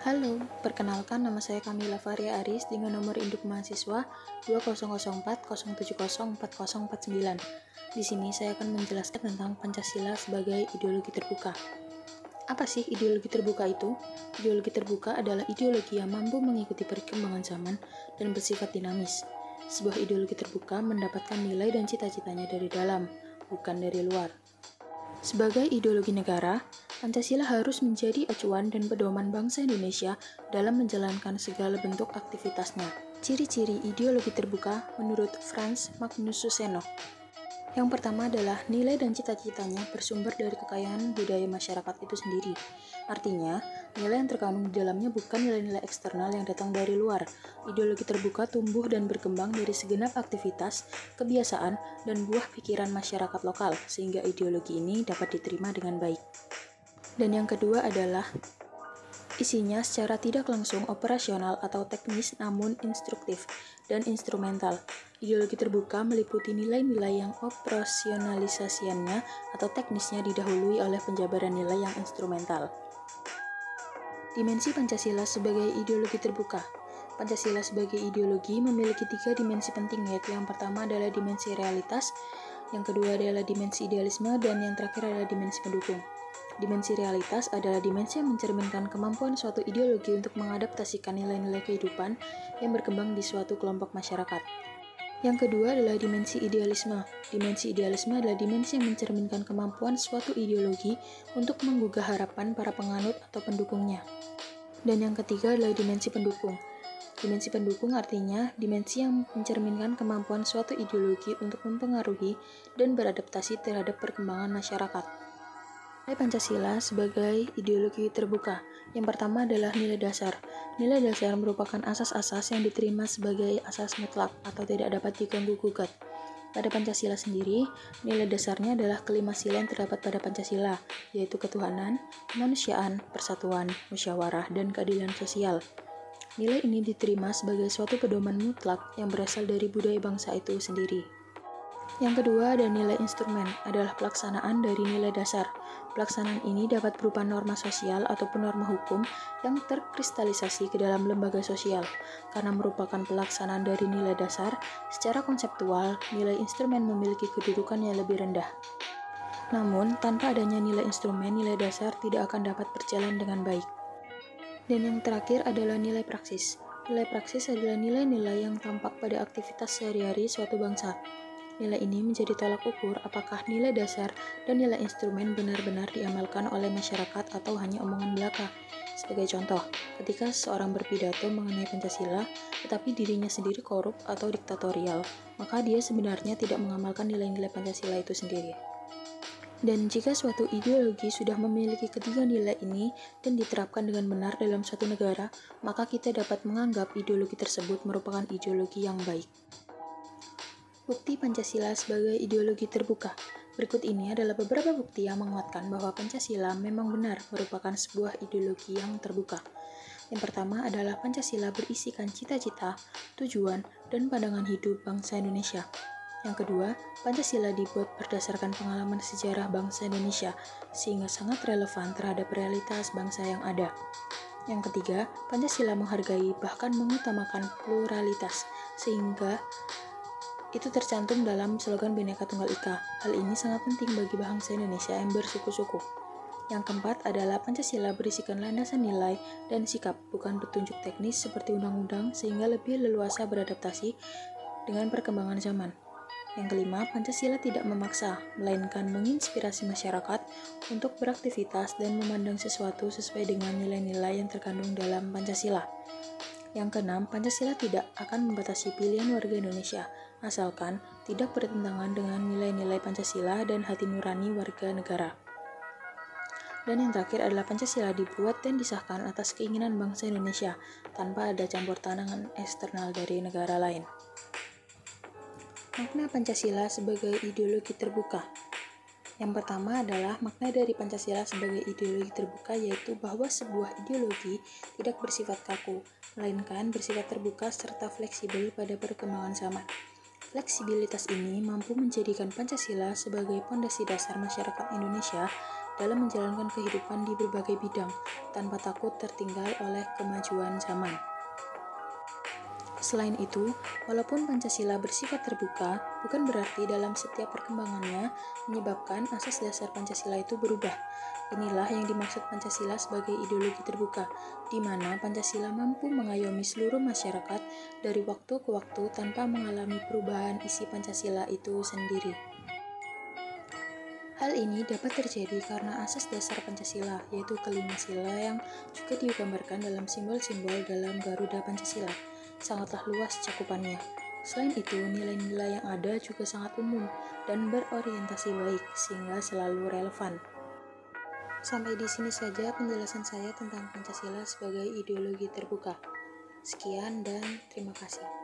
Halo, perkenalkan nama saya Kamila Faria Aris dengan nomor induk mahasiswa 200407040409. Di sini saya akan menjelaskan tentang Pancasila sebagai ideologi terbuka. Apa sih ideologi terbuka itu? Ideologi terbuka adalah ideologi yang mampu mengikuti perkembangan zaman dan bersifat dinamis. Sebuah ideologi terbuka mendapatkan nilai dan cita-citanya dari dalam, bukan dari luar. Sebagai ideologi negara, Pancasila harus menjadi acuan dan pedoman bangsa Indonesia dalam menjalankan segala bentuk aktivitasnya. Ciri-ciri ideologi terbuka menurut Frans Magnus Suseno. Yang pertama adalah nilai dan cita-citanya bersumber dari kekayaan budaya masyarakat itu sendiri. Artinya, nilai yang terkandung di dalamnya bukan nilai-nilai eksternal yang datang dari luar. Ideologi terbuka tumbuh dan berkembang dari segenap aktivitas, kebiasaan, dan buah pikiran masyarakat lokal, sehingga ideologi ini dapat diterima dengan baik. Dan yang kedua adalah isinya secara tidak langsung operasional atau teknis namun instruktif dan instrumental. Ideologi terbuka meliputi nilai-nilai yang operasionalisasiannya atau teknisnya didahului oleh penjabaran nilai yang instrumental. Dimensi Pancasila sebagai ideologi terbuka. Pancasila sebagai ideologi memiliki 3 dimensi penting, yaitu yang pertama adalah dimensi realitas, yang kedua adalah dimensi idealisme, dan yang terakhir adalah dimensi pendukung. Dimensi realitas adalah dimensi yang mencerminkan kemampuan suatu ideologi untuk mengadaptasikan nilai-nilai kehidupan yang berkembang di suatu kelompok masyarakat. Yang kedua adalah dimensi idealisme. Dimensi idealisme adalah dimensi yang mencerminkan kemampuan suatu ideologi untuk menggugah harapan para penganut atau pendukungnya. Dan yang ketiga adalah dimensi pendukung. Dimensi pendukung artinya dimensi yang mencerminkan kemampuan suatu ideologi untuk mempengaruhi dan beradaptasi terhadap perkembangan masyarakat. Nilai Pancasila sebagai ideologi terbuka. Yang pertama adalah nilai dasar. Nilai dasar merupakan asas-asas yang diterima sebagai asas mutlak atau tidak dapat diganggu-gugat. Pada Pancasila sendiri, nilai dasarnya adalah kelima sila yang terdapat pada Pancasila, yaitu ketuhanan, kemanusiaan, persatuan, musyawarah, dan keadilan sosial. Nilai ini diterima sebagai suatu pedoman mutlak yang berasal dari budaya bangsa itu sendiri. Yang kedua ada nilai instrumen, adalah pelaksanaan dari nilai dasar. Pelaksanaan ini dapat berupa norma sosial ataupun norma hukum yang terkristalisasi ke dalam lembaga sosial. Karena merupakan pelaksanaan dari nilai dasar, secara konseptual, nilai instrumen memiliki kedudukan yang lebih rendah. Namun, tanpa adanya nilai instrumen, nilai dasar tidak akan dapat berjalan dengan baik. Dan yang terakhir adalah nilai praksis. Nilai praksis adalah nilai-nilai yang tampak pada aktivitas sehari-hari suatu bangsa. Nilai ini menjadi tolak ukur apakah nilai dasar dan nilai instrumen benar-benar diamalkan oleh masyarakat atau hanya omongan belaka. Sebagai contoh, ketika seseorang berpidato mengenai Pancasila, tetapi dirinya sendiri korup atau diktatorial, maka dia sebenarnya tidak mengamalkan nilai-nilai Pancasila itu sendiri. Dan jika suatu ideologi sudah memiliki ketiga nilai ini dan diterapkan dengan benar dalam suatu negara, maka kita dapat menganggap ideologi tersebut merupakan ideologi yang baik. Bukti Pancasila sebagai ideologi terbuka. Berikut ini adalah beberapa bukti yang menguatkan bahwa Pancasila memang benar merupakan sebuah ideologi yang terbuka. Yang pertama adalah Pancasila berisikan cita-cita, tujuan, dan pandangan hidup bangsa Indonesia. Yang kedua, Pancasila dibuat berdasarkan pengalaman sejarah bangsa Indonesia, sehingga sangat relevan terhadap realitas bangsa yang ada. Yang ketiga, Pancasila menghargai bahkan mengutamakan pluralitas, sehingga itu tercantum dalam slogan Bhinneka Tunggal Ika. Hal ini sangat penting bagi bangsa Indonesia yang bersuku-suku. Yang keempat adalah Pancasila berisikan landasan nilai dan sikap, bukan petunjuk teknis seperti undang-undang, sehingga lebih leluasa beradaptasi dengan perkembangan zaman. Yang kelima, Pancasila tidak memaksa, melainkan menginspirasi masyarakat untuk beraktivitas dan memandang sesuatu sesuai dengan nilai-nilai yang terkandung dalam Pancasila. Yang keenam, Pancasila tidak akan membatasi pilihan warga Indonesia, asalkan tidak bertentangan dengan nilai-nilai Pancasila dan hati nurani warga negara. Dan yang terakhir adalah Pancasila dibuat dan disahkan atas keinginan bangsa Indonesia, tanpa ada campur tangan eksternal dari negara lain. Makna Pancasila sebagai ideologi terbuka. Yang pertama adalah makna dari Pancasila sebagai ideologi terbuka, yaitu bahwa sebuah ideologi tidak bersifat kaku, melainkan bersifat terbuka serta fleksibel pada perkembangan zaman. Fleksibilitas ini mampu menjadikan Pancasila sebagai pondasi dasar masyarakat Indonesia dalam menjalankan kehidupan di berbagai bidang, tanpa takut tertinggal oleh kemajuan zaman. Selain itu, walaupun Pancasila bersifat terbuka, bukan berarti dalam setiap perkembangannya menyebabkan asas dasar Pancasila itu berubah. Inilah yang dimaksud Pancasila sebagai ideologi terbuka, di mana Pancasila mampu mengayomi seluruh masyarakat dari waktu ke waktu tanpa mengalami perubahan isi Pancasila itu sendiri. Hal ini dapat terjadi karena asas dasar Pancasila, yaitu kelima sila yang juga digambarkan dalam simbol-simbol dalam Garuda Pancasila, sangatlah luas cakupannya. Selain itu, nilai-nilai yang ada juga sangat umum dan berorientasi baik, sehingga selalu relevan. Sampai di sini saja penjelasan saya tentang Pancasila sebagai ideologi terbuka. Sekian dan terima kasih.